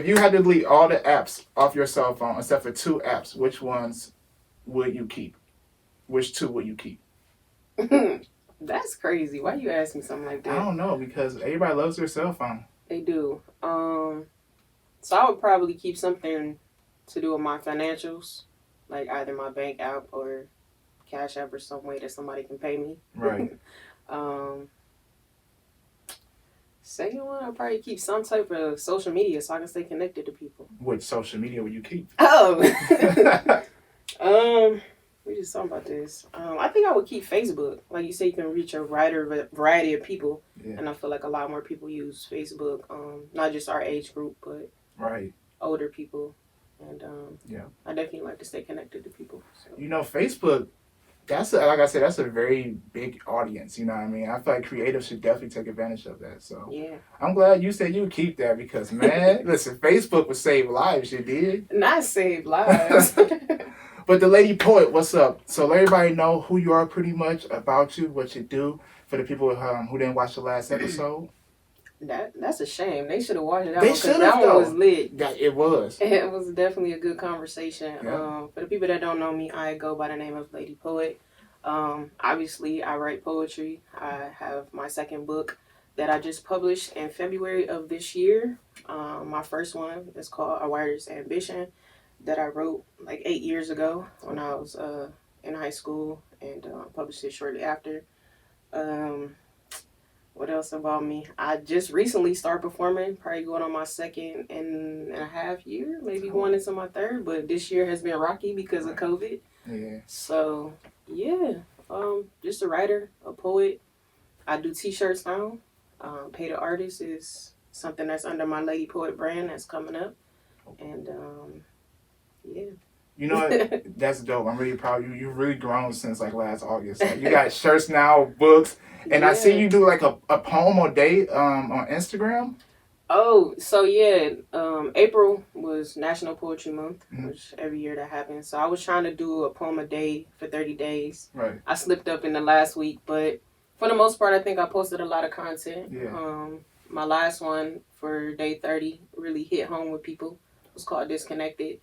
you had to delete all the apps off your cell phone except for 2 apps, which ones would you keep? Which 2 would you keep? That's crazy. Why you ask me something like that? I don't know, because everybody loves their cell phone. They do. So I would probably keep something to do with my financials, like either my bank app or Cash App or some way that somebody can pay me. Right. Second one, I'll probably keep some type of social media so I can stay connected to people. Which social media would you keep? Oh. We just talking about this. I think I would keep Facebook. Like you say, you can reach a wider variety of people. Yeah. And I feel like a lot more people use Facebook. Not just our age group, but right. older people. And yeah, I definitely like to stay connected to people. So. You know, Facebook, like I said, that's a very big audience. You know what I mean? I feel like creatives should definitely take advantage of that. So yeah, I'm glad you said you would keep that because, man, listen, Facebook would save lives. You did. Not save lives. But the Lady Poet, what's up? So let everybody know who you are pretty much, about you, what you do, for the people who didn't watch the last episode. That's a shame. They should have watched that one. They should have, that one was lit. It was. It was definitely a good conversation. Yeah. For the people that don't know me, I go by the name of Lady Poet. Obviously, I write poetry. I have my second book that I just published in February of this year. My first one is called A Writer's Ambition, that I wrote like 8 years ago when I was in high school, and published it shortly after. What else about me? I just recently started performing, probably going on my 2.5 year, maybe going into my 3rd, but this year has been rocky because of COVID. Yeah. So, yeah, just a writer, a poet. I do t-shirts now. Pay the Artist is something that's under my Lady Poet brand that's coming up. And, yeah. You know what? That's dope. I'm really proud of you. You've really grown since like last August. Like, you got shirts now, books, and yeah. I see you do like a poem a day on Instagram. Oh, so yeah, April was National Poetry Month, which every year that happens. So I was trying to do a poem a day for 30 days. Right. I slipped up in the last week, but for the most part, I think I posted a lot of content. Yeah. My last one for day 30 really hit home with people. It was called Disconnected.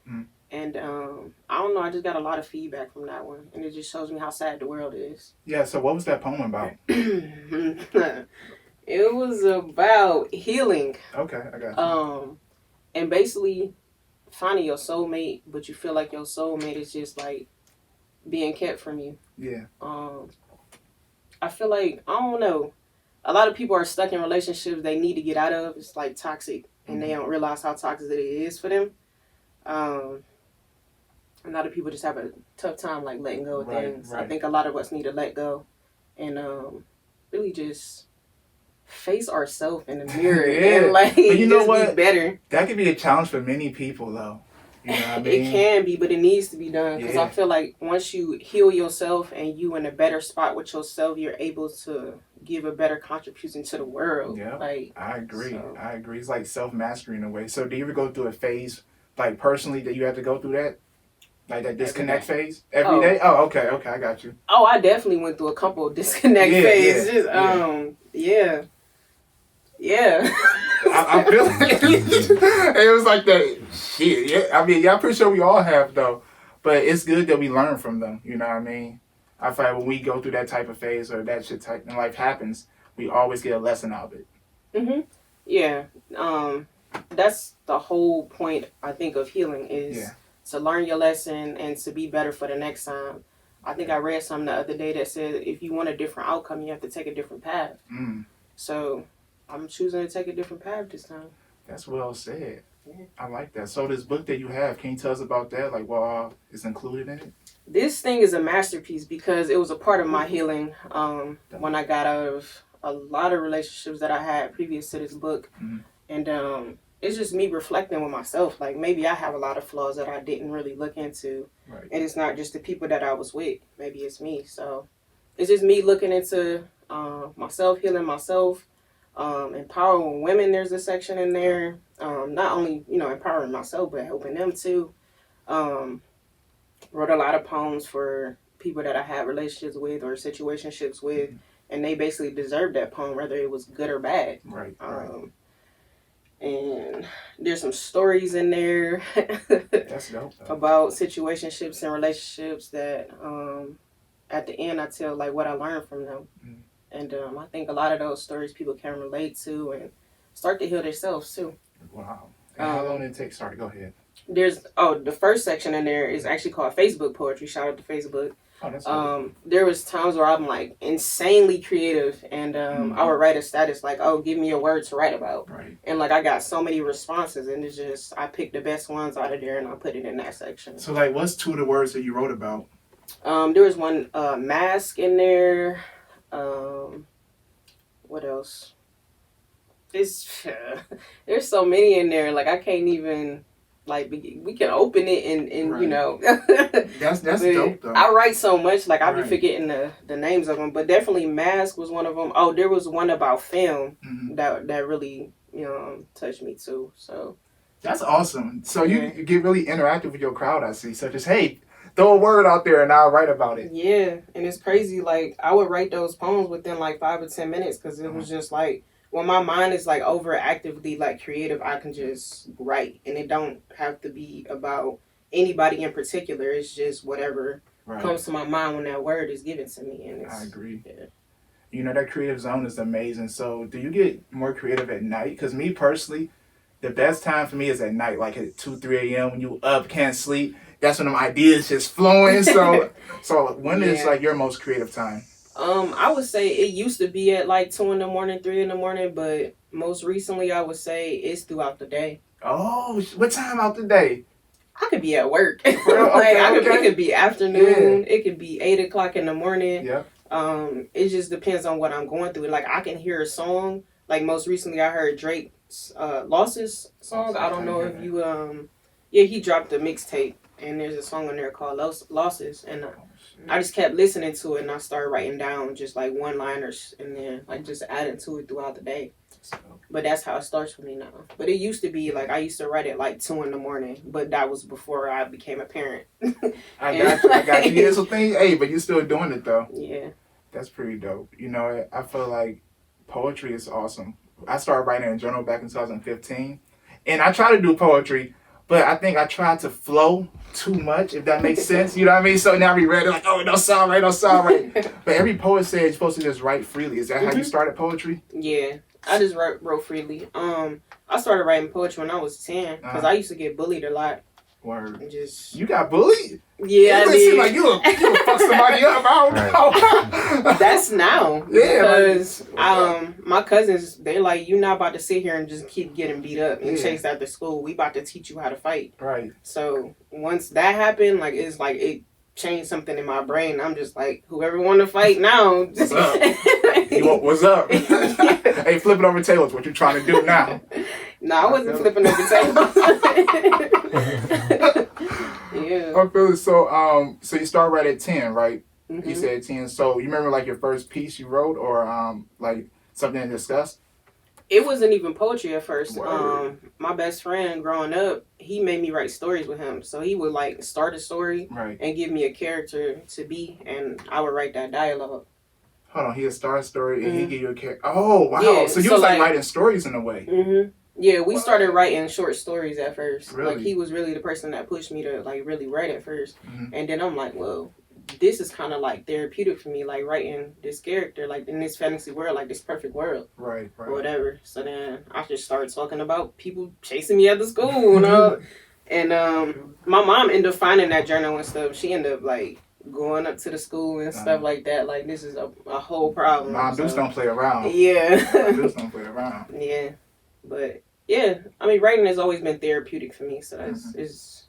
And I don't know, I just got a lot of feedback from that one. And it just shows me how sad the world is. Yeah, so what was that poem about? It was about healing. Okay, I got you. And basically finding your soulmate, but you feel like your soulmate is just like being kept from you. Yeah. I feel like, I don't know, a lot of people are stuck in relationships they need to get out of. It's like toxic, and they don't realize how toxic it is for them. A lot of people just have a tough time like letting go of things. Right. I think a lot of us need to let go and really just face ourselves in the mirror and like but you know what? Be better. That could be a challenge for many people though. You know what I mean? It can be, but it needs to be done because I feel like once you heal yourself and you in a better spot with yourself, you're able to give a better contribution to the world. Yeah, like, I agree. So. I agree. It's like self-mastery in a way. So do you ever go through a phase, like personally, that you have to go through that? Like that disconnect phase? Every day? Oh, okay, I got you. Oh, I definitely went through a couple of disconnect phases. Yeah. I feel like it was like that shit. Yeah, I mean, I'm pretty sure we all have though. But it's good that we learn from them, you know what I mean? I feel like when we go through that type of phase or that shit type in life happens, we always get a lesson out of it. Yeah. That's the whole point, I think, of healing is to learn your lesson and to be better for the next time. I think I read something the other day that said if you want a different outcome, you have to take a different path. So I'm choosing to take a different path this time. That's well said. Yeah. I like that. So this book that you have, can you tell us about that? Like what all is included in it? This thing is a masterpiece because it was a part of my healing when I got out of a lot of relationships that I had previous to this book. And it's just me reflecting with myself. Like maybe I have a lot of flaws that I didn't really look into. Right. And it's not just the people that I was with. Maybe it's me. So it's just me looking into myself, healing myself, empowering women. There's a section in there. Not only, empowering myself, but helping them too. Wrote a lot of poems for people that I had relationships with or situationships with. And they basically deserved that poem, whether it was good or bad. Right. And there's some stories in there That's dope, though. about situationships and relationships that at the end I tell like what I learned from them. And I think a lot of those stories people can relate to and start to heal themselves too. Wow. And how long did it take? Sorry, go ahead. There's the first section in there is actually called Facebook poetry. Shout out to Facebook. Oh, that's cool. There was times where I'm like insanely creative, and I would write a status like, "Oh, give me a word to write about," Right. and like I got so many responses, and it's just I picked the best ones out of there and I put it in that section. So like, what's two of the words that you wrote about? There was one mask in there. What else? There's so many in there. Like I can't even. Like we can open it and right. you know. that's dope though. I write so much, like I be right. forgetting the names of them, but definitely Mask was one of them. Oh, there was one about film that really touched me too. So that's awesome. So you get really interactive with your crowd. I see, such as hey, throw a word out there and I'll write about it. Yeah, and it's crazy. Like I would write those poems within like 5 or 10 minutes because it was just like. When my mind is like overactively like creative, I can just write, and it don't have to be about anybody in particular. It's just whatever comes to my mind when that word is given to me. And I agree. Yeah. You know, that creative zone is amazing. So do you get more creative at night? Because me personally, the best time for me is at night, like at 2, 3 a.m. when you up, can't sleep. That's when them ideas just flowing. So when is like your most creative time? I would say it used to be at like 2 a.m, 3 a.m, but most recently I would say it's throughout the day. Oh, what time out the day? I could be at work. Okay. It could be afternoon. It could be 8 o'clock in the morning. Yeah. It just depends on what I'm going through. Like I can hear a song. Like most recently I heard Drake's Losses song. I don't know if you he dropped a mixtape and there's a song on there called Losses, and I just kept listening to it and I started writing down just like one-liners and then like just adding to it throughout the day. But that's how it starts for me now. But it used to be like I used to write at like 2 a.m, but that was before I became a parent. I got you. Yeah, so hey, but you're still doing it though. Yeah. That's pretty dope. You know, I feel like poetry is awesome. I started writing in a journal back in 2015, and I try to do poetry. But I think I tried to flow too much, if that makes sense. You know what I mean? So now we read it like, oh, it don't sound right. But every poet said you're supposed to just write freely. Is that how you started poetry? Yeah, I just wrote freely. I started writing poetry when I was 10 because I used to get bullied a lot. Word. You got bullied? Yeah, I did. Seem like you fuck somebody up. I don't know. That's now. Yeah, because my cousins, they're like, you're not about to sit here and just keep getting beat up and chased after school. We about to teach you how to fight. Right. So once that happened, like it's like it changed something in my brain. I'm just like, whoever want to fight now. What's up? What's up? Hey, flipping over tables. What you trying to do now? No, I wasn't flipping over tables. Yeah. I feel it. So you start right at 10, right? Mm-hmm. You said 10. So you remember like your first piece you wrote, or like something to discuss? It wasn't even poetry at first. Word. My best friend growing up, he made me write stories with him. So he would like start a story and give me a character to be, and I would write that dialogue. Hold on, he'd start a story and he'd give you a character. Oh, wow. Yeah, so you was like writing stories in a way. Mm-hmm. Yeah, we started writing short stories at first. Really? Like he was really the person that pushed me to like really write at first. Mm-hmm. And then I'm like, well, this is kind of like therapeutic for me, like writing this character, like in this fantasy world, like this perfect world. Right. Or whatever. So then I just started talking about people chasing me after school, you know? And my mom ended up finding that journal and stuff. She ended up like going up to the school and stuff like that. Like this is a whole problem. Mom, dudes don't play around. Yeah. Dudes don't play around. Yeah. But yeah, I mean, writing has always been therapeutic for me. So that's it's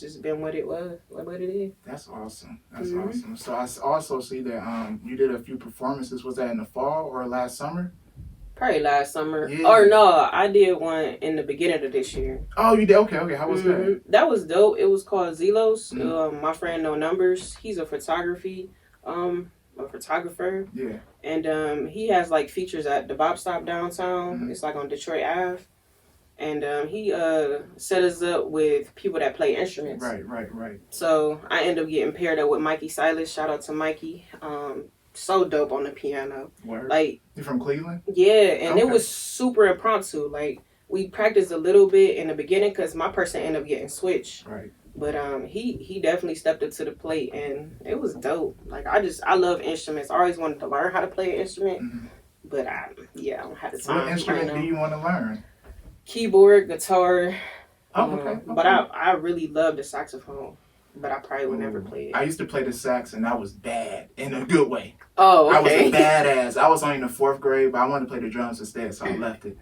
just been what it was, what it is. That's awesome. That's awesome. So I also see that you did a few performances. Was that in the fall or last summer? Probably last summer. Yeah. Or no, I did one in the beginning of this year. Oh, you did? Okay. How was that? That was dope. It was called Zelos. My friend No Numbers. He's a photographer. Yeah. And he has like features at the Bop Stop downtown. It's like on Detroit Ave. And he set us up with people that play instruments. Right. So I ended up getting paired up with Mikey Silas. Shout out to Mikey. So dope on the piano. Word. Like, you from Cleveland? Yeah, and it was super impromptu. Like we practiced a little bit in the beginning because my person ended up getting switched. Right. But he definitely stepped up to the plate, and it was dope. Like I love instruments. I always wanted to learn how to play an instrument, but I don't have the time. What instrument do you want to learn? Keyboard, guitar. Oh, okay. But I really love the saxophone, but I probably would never play it. I used to play the sax, and I was bad in a good way. Oh, okay. I was a badass. I was only in the 4th grade, but I wanted to play the drums instead, so I left it.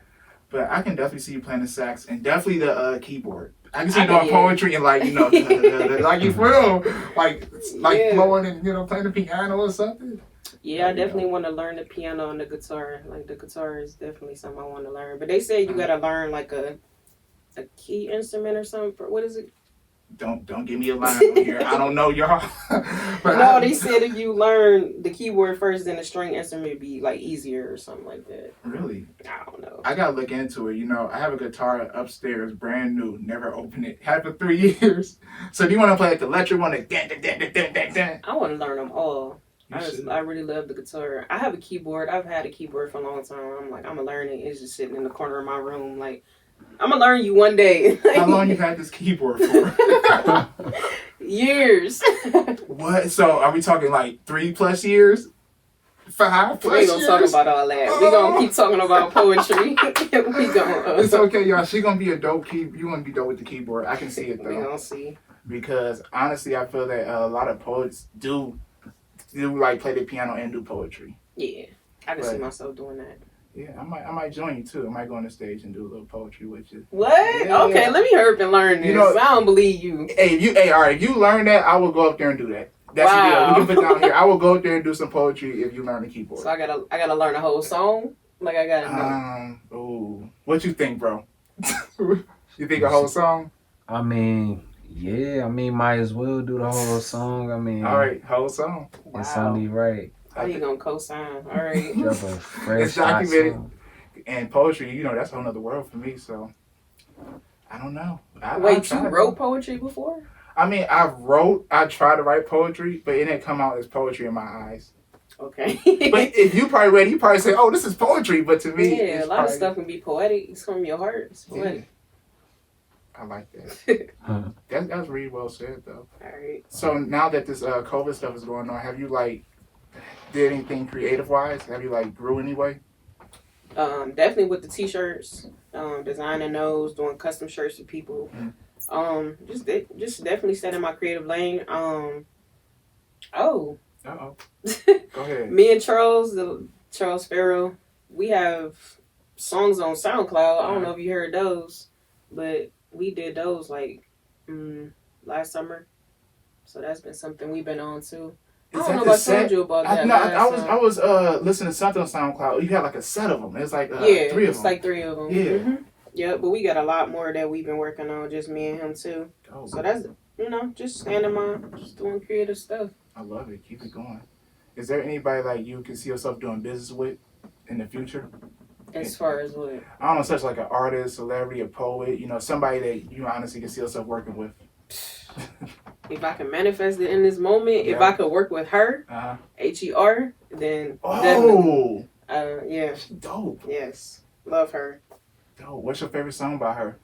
But I can definitely see you playing the sax and definitely the keyboard. I can see you doing poetry and like like you feel like flowing and playing the piano or something. Yeah, I definitely want to learn the piano and the guitar. Like the guitar is definitely something I want to learn. But they say you gotta learn like a key instrument or something. What is it? Don't give me a line on here. I don't know, y'all. But no, they said if you learn the keyboard first, then the string instrument would be like easier or something like that. Really? I don't know. I gotta look into it. I have a guitar upstairs, brand new, never opened it. Had it for 3 years. So do you want to play like the electric one? I want to learn them all. I really love the guitar. I have a keyboard. I've had a keyboard for a long time. I'm like, I'm gonna learn it. It's just sitting in the corner of my room. Like, I'm gonna learn you one day. How long you had this keyboard for? Years. What? So are we talking like 3+ years? 5+ years? We ain't gonna talk about all that. We gonna keep talking about poetry. It's okay, y'all. She gonna be a dope you gonna be dope with the keyboard. I can see it though. We gonna see. Because honestly, I feel that a lot of poets do like play the piano and do poetry. Yeah, I can see myself doing that. Yeah, I might join you too. I might go on the stage and do a little poetry with you. What? Yeah. Okay, let me hurry up and learn this. I don't believe you. Hey, all right. If you learn that, I will go up there and do that. That's the deal. We can put down here. I will go up there and do some poetry if you learn the keyboard. So I gotta learn a whole song. Like I gotta. Ooh, what you think, bro? You think a whole song? I mean, yeah. Might as well do the whole song. All right, whole song. Wow. It's only right. How you gonna co-sign? All right. It's documented. And poetry, that's a whole other world for me, so I don't know. Wait, you wrote poetry before? I mean, I tried to write poetry, but it didn't come out as poetry in my eyes. Okay. But if you probably read it, you probably say, oh, this is poetry, but to me, yeah, a lot of stuff can be poetic. It's from your heart. It's poetic. Yeah. I like that. That's really well said, though. All right. So now that this COVID stuff is going on, have you, did anything creative-wise? Have you, grew anyway? Definitely with the t-shirts, designing those, doing custom shirts for people. Just definitely setting my creative lane. Uh-oh. Go ahead. Me and Charles Sparrow, we have songs on SoundCloud. I don't know if you heard those, but we did those last summer. So that's been something we've been on too. I don't know if I told you about that. I was listening to something on SoundCloud. You had a set of them. It's 3 of them. It's 3 of them. Yeah. Mm-hmm. Yeah, but we got a lot more that we've been working on, just me and him too. Oh. So that's, just just doing creative stuff. I love it. Keep it going. Is there anybody you can see yourself doing business with in the future? As far as what? I don't know, such like an artist, celebrity, a poet, somebody that you honestly can see yourself working with. If I can manifest it in this moment, if I could work with her, HER, then definitely. Yeah. She's dope. Yes. Love her. Dope. What's your favorite song by her?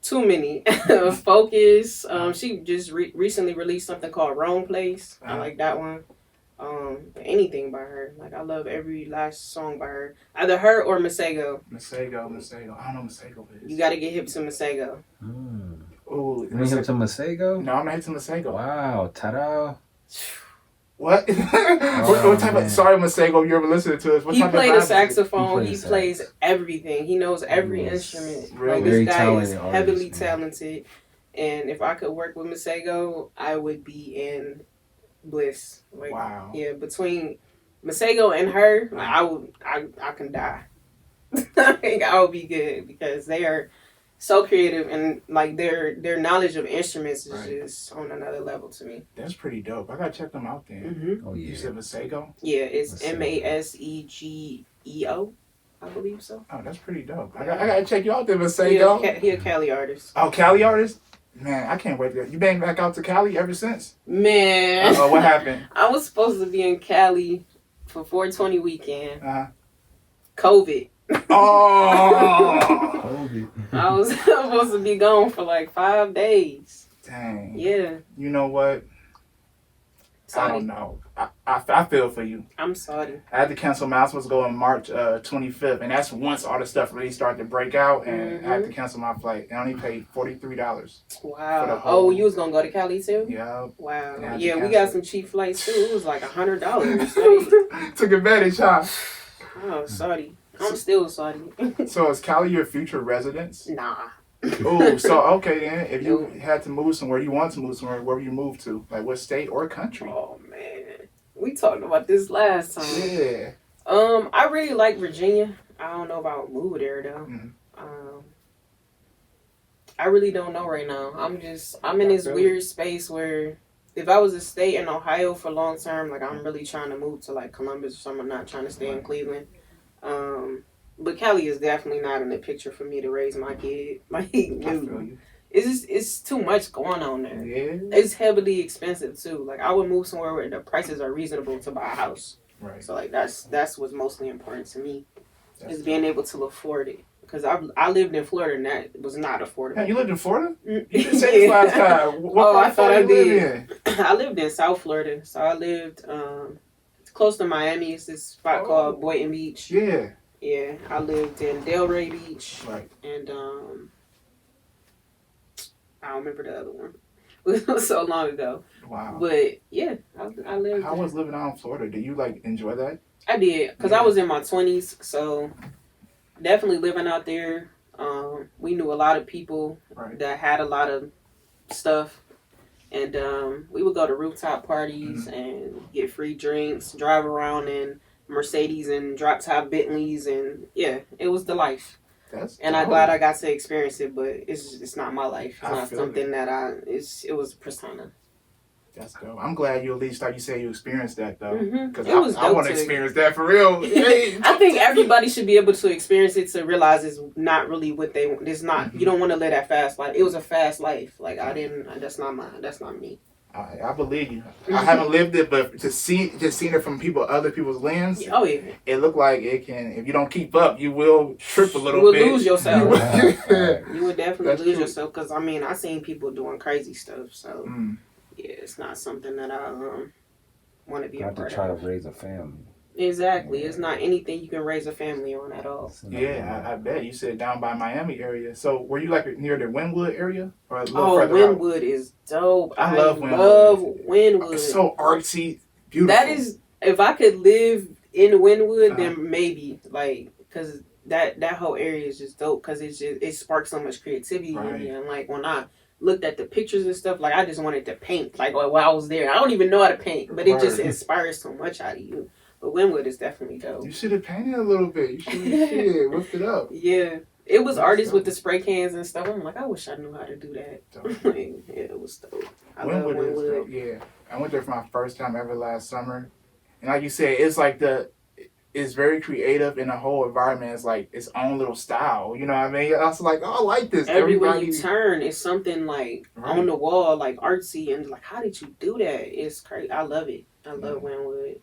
Too many. Focus. She just recently released something called Wrong Place. I like that one. Anything by her. I love every last song by her. Either her or Masego. Masego. I don't know Masego is. You gotta get hip to Masego. Ooh, you hip to Masego? No, I'm not hip to Masego. Wow, ta-da. What? What type of... Sorry, Masego, you ever listening to us. He played a saxophone. He plays everything. He knows every instrument. Really? This guy is heavily talented. And if I could work with Masego, I would be in bliss. Wow. Yeah, between Masego and her, I can die. I think I would be good because they are so creative and their knowledge of instruments is just on another level to me. That's pretty dope. I gotta check them out then. Mm-hmm. Oh yeah. You said Masego? Yeah, it's Masegeo, I believe so. Oh, that's pretty dope. I gotta check you out there, Masego. He a Cali artist. Oh, Cali artist? Man, I can't wait. You been back out to Cali ever since? Man. Oh, what happened? I was supposed to be in Cali for 420 weekend. COVID. Oh. movie. I was supposed to be gone for like 5 days. Dang. Yeah. You know what? Sorry. I don't know. I feel for you. I'm sorry. I had to cancel my. I was supposed to go on March 25th, and that's once all the stuff really started to break out, and I had to cancel my flight. And I only paid $43. Wow. Oh, you was gonna go to Cali too? Yeah. Wow. Yeah, we got some cheap flights too. It was like $100. Took advantage, huh? Oh, sorry. I'm still sorry. So is Cali your future residence? Nah. Oh, so okay then. If you had to move somewhere, you want to move somewhere, where would you move to? Like what state or country? Oh man, we talked about this last time. Yeah. I really like Virginia. I don't know about move there though. I really don't know right now. I'm in this weird space where if I was to stay in Ohio for long term, like I'm really trying to move to like Columbus or something. I'm not trying to stay in Cleveland. But Cali is definitely not in the picture for me to raise my kid. Like, no. It's too much going on there. Yeah. It's heavily expensive too. Like I would move somewhere where the prices are reasonable to buy a house. Right. So like that's what's mostly important to me is being able to afford it. Because I lived in Florida and that was not affordable. Yeah, you lived in Florida? You didn't say this last time. What part of Florida you live in? I lived in South Florida. So I lived close to Miami. It's this spot called Boynton Beach. Yeah. Yeah, I lived in Delray Beach. Right. And I don't remember the other one. It was so long ago. Wow. But yeah, I lived. How was living out in Florida? Did you like enjoy that? I did, because I was in my 20s, so definitely living out there. We knew a lot of people that had a lot of stuff, and we would go to rooftop parties and get free drinks, drive around in Mercedes and drop top Bentleys, and yeah, it was the life. And I'm glad I got to experience it, but it's not my life. It's not something that it was persona. That's dope. I'm glad you at least, like you say, you experienced that though. Because I want to experience that for real. I think everybody should be able to experience it to realize it's not really what they want. It's not. You don't want to live that fast life. It was a fast life. Like I didn't. That's not mine. That's not me. I believe you. I haven't lived it, but just seeing it from other people's lens. Oh yeah. It looked like it can. If you don't keep up, you will trip a little bit. You will lose yourself. You would definitely lose yourself because I seen people doing crazy stuff. So yeah, it's not something that I want to be a part of. Not to try to raise a family. Exactly. It's not anything you can raise a family on at all. Yeah, I bet. You said down by Miami area. So were you like near the Wynwood area? Or a little further Wynwood out? Is dope. I love Wynwood. It's so artsy, beautiful. That is, if I could live in Wynwood, then maybe. Like, because that whole area is just dope because it sparks so much creativity in me. And like when I looked at the pictures and stuff, like I just wanted to paint. Like while I was there. I don't even know how to paint, but it just inspires so much out of you. But Wynwood is definitely dope. You should have painted a little bit. You should have whipped it up. Yeah. It was artists with the spray cans and stuff. I'm like, I wish I knew how to do that. Like, yeah, it was dope. I love Wynwood. Is dope. Yeah. I went there for my first time ever last summer. And like you said, it's like it's very creative and the whole environment is like its own little style. You know what I mean? I was like, oh, I like this. Everywhere you turn, it's something like on the wall, like artsy. And like, how did you do that? It's crazy. I love it. I love Wynwood.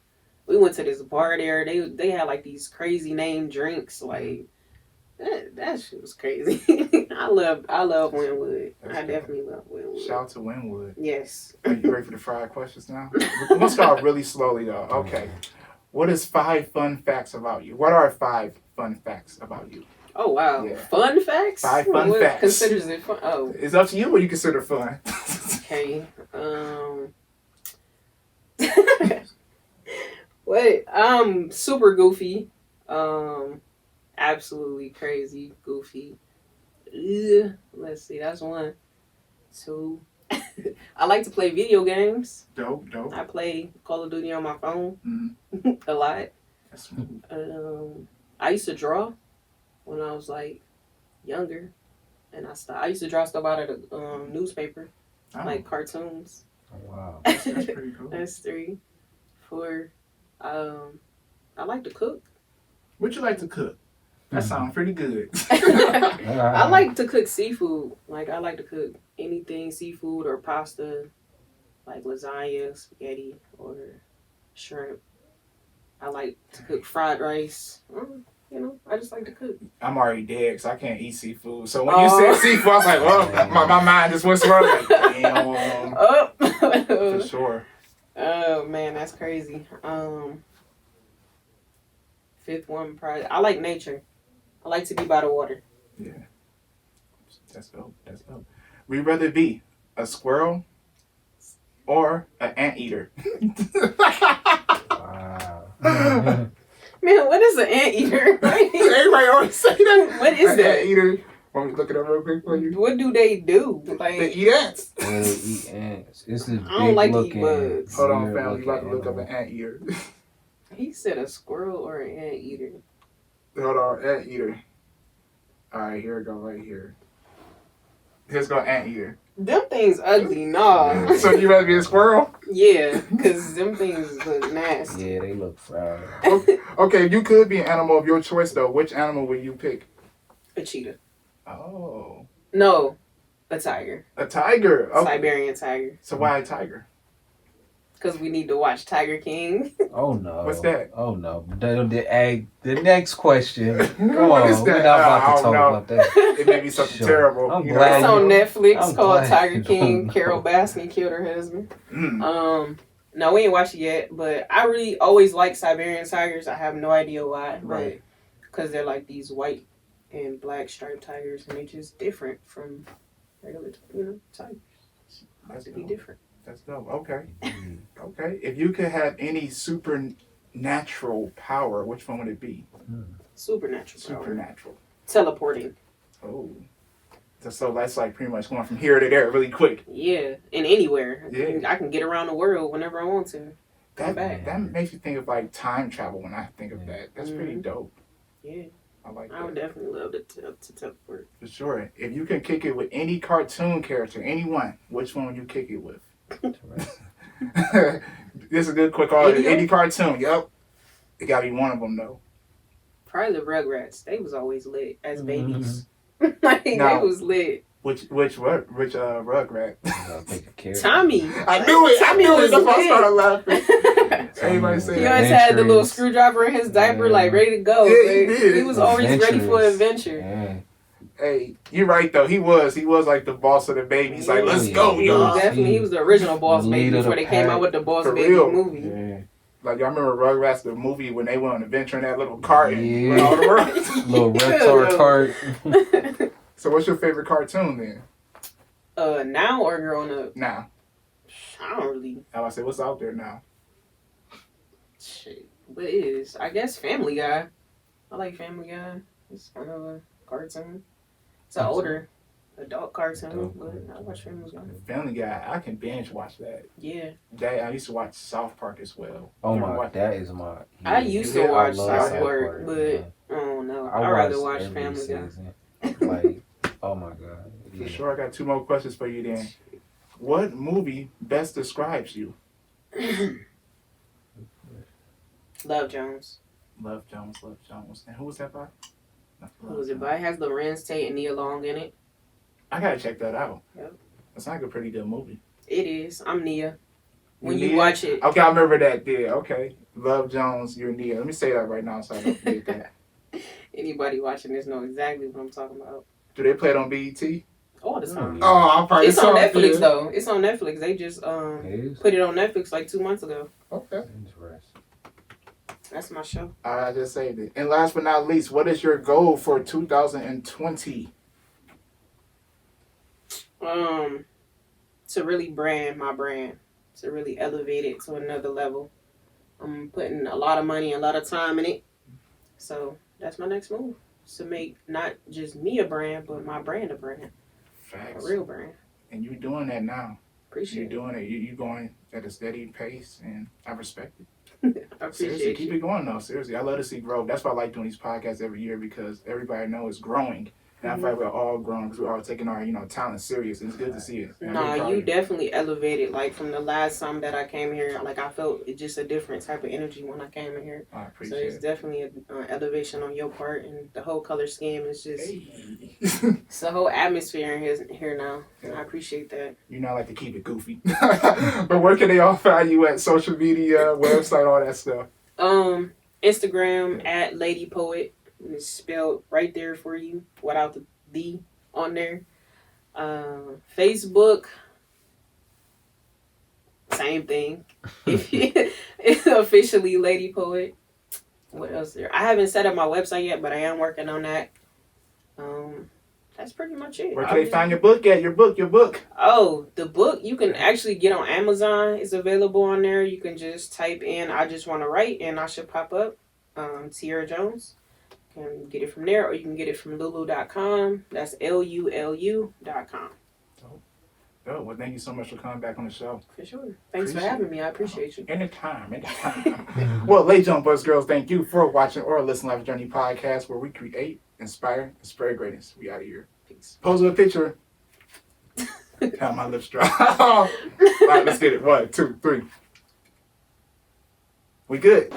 We went to this bar there. They had like these crazy name drinks. Like that shit was crazy. I love Wynwood. I definitely love Wynwood. Shout out to Wynwood. Yes. Are you ready for the fried questions now? We're gonna start really slowly though. Okay. What is 5 fun facts about you? What are 5 fun facts about you? Oh wow. Yeah. Fun facts? 5 fun facts. Considers it fun? Oh. It's up to you what you consider fun. Okay. Wait, I'm super goofy. Absolutely crazy goofy. Let's see, that's 1. 2. I like to play video games. Dope. I play Call of Duty on my phone a lot. That's I used to draw when I was like younger, and I stopped. I used to draw stuff out of the newspaper, like cartoons. Oh, wow. That's pretty cool. That's 3. 4. I like to cook. What you like to cook? That sounds pretty good. I like to cook seafood. Like I like to cook anything seafood or pasta, like lasagna, spaghetti, or shrimp. I like to cook fried rice. you know, I just like to cook. I'm already dead because I can't eat seafood. So when you said seafood, I was like, well, my mind just went swirling. Like, damn. For sure. Oh man, that's crazy. Fifth one, probably. I like nature. I like to be by the water. Yeah. That's dope. That's dope. Would you rather be a squirrel or an anteater? Wow. Man, what is an anteater? Everybody always say that. What is that? Anteater. Want me to look it up real quick for you? What do they do? They Like, eat ants. Yeah, they eat ants. It's this I don't like to eat big bugs. Hold on, fam. You about to look up an anteater. he said a squirrel or an anteater. Hold on, anteater. All right, here we go, right here. Here's go anteater. Them things ugly, nah. So you rather be a squirrel? Yeah, because them things look nasty. Yeah, they look fried. Okay, if you could be an animal of your choice, though, which animal would you pick? A cheetah. Oh. No, a tiger. A tiger. Okay. Siberian tiger. So why a tiger? Because we need to watch Tiger King. Oh no. What's that? Oh no. The next question. Come What on. is that? We're not about I to don't talk know. about that. It may be something Sure. terrible. I'm you glad It's know? on Netflix I'm called glad Tiger you King. don't know. Carol Baskin killed her husband. Mm. No, we ain't watched it yet, but I really always like Siberian tigers. I have no idea why, Right. because they're like these white and black striped tigers, and they're just different from regular, tigers. That's To be dope. different. That's dope. Okay. Okay. If you could have any supernatural power, which one would it be? Supernatural power. Supernatural. Teleporting. Oh. So that's like pretty much going from here to there really quick. Yeah, and anywhere. Yeah. I can get around the world whenever I want to. Come back. That makes me think of like time travel when I think of that. That's pretty dope. Yeah, I like I would that. definitely love to teleport. For sure. If you can kick it with any cartoon character, anyone, which one would you kick it with? This is a good quick order. Any Any cartoon, yep. It gotta be one of them though. Probably the Rugrats. They was always lit as babies. Now- They was lit. Which Rugrat? I'll pick a character. Tommy. I knew it. Tommy was That's why I lit. started laughing. Everybody say He that. always had the little Adventures. screwdriver in his diaper, Yeah. like ready to go. Yeah, he Like, did. He was always ready for Adventures. adventure. Yeah. Hey, you're right though. He was like the boss of the babies. Like, let's go, He was y'all. definitely he was the original Boss The Baby leader of before the they came pack. out with the Boss For Baby real. movie. Yeah. Like y'all remember Rugrats the movie when they went on an adventure in that little cart and Yeah. went all the world? Little Yeah. retard cart. So what's your favorite cartoon then? Now or growing up? Now, I don't really. I would say what's out there now. Shit. What is? I guess Family Guy. I like Family Guy. It's kind of a cartoon. It's an older adult cartoon, but I watch Family Guy. Family Guy, I can binge watch that. Yeah. I used to watch South Park as well. Oh You ever my, watch- that is my. I used to Yeah, watch love South South Park, but yeah. I don't know. I I'd rather watched watch every Family Guy. season. Like, oh my god. For Yeah. sure, I got two more questions for you then. What movie best describes you? Love Jones. Love Jones. And who was that by? Who was it by? It has Lorenz Tate and Nia Long in it. I gotta check that out. Yep. That's like a pretty good movie. It is. I'm Nia. When you Nia? watch it. Okay, I remember that. Yeah, okay. Love Jones, you're Nia. Let me say that right now so I don't forget that. Anybody watching this know exactly what I'm talking about. Do they play it on BET? All the time. Oh, I'm probably It's on sorry, Netflix yeah. though. It's on Netflix. They just It is. put it on Netflix like 2 months ago. Okay. Interesting. That's my show. I just saved it. And last but not least, what is your goal for 2020? To really brand my brand. To really elevate it to another level. I'm putting a lot of money and a lot of time in it. So that's my next move. To make not just me a brand, but my brand a brand. Facts. A real brand. And you're doing that now. Appreciate You're doing it. You're going at a steady pace, and I respect it. I Seriously, appreciate keep you. it going though. Seriously, I love to see growth. That's why I like doing these podcasts every year because everybody knows it's growing. And I feel like we're all growing because we're all taking our talent serious. And it's good to see it. And I'm Nah, really proud you of definitely elevated. Like from the last time that I came here, like I felt it just a different type of energy when I came in here. I So appreciate it's it. definitely an elevation on your part, and the whole color scheme is just Hey. it's the whole atmosphere in here now. And I appreciate that. You know, I like to keep it goofy. But where can they all find you at? Social media, website, all that stuff. Instagram at Ladee Poet. It's spelled right there for you without the "the" on there. Facebook, same thing. It's officially Ladee Poet. What else there? I haven't set up my website yet, but I am working on that. That's pretty much it. Where can they find your book at? Your book. Oh, the book you can actually get on Amazon. It's available on there. You can just type in "I just want to write" and I should pop up. Tierra Jones. You can get it from there, or you can get it from lulu.com. That's LULU.com. Oh, well, thank you so much for coming back on the show. For sure. Thanks for having me. I appreciate you. Anytime. Well, ladies and boys, girls, thank you for watching or listening to Lavish Journey podcast, where we create, inspire, and spread greatness. We out of here. Peace. Pose with a picture. Have my lips dry. All right, let's get it. 1, 2, 3. We good.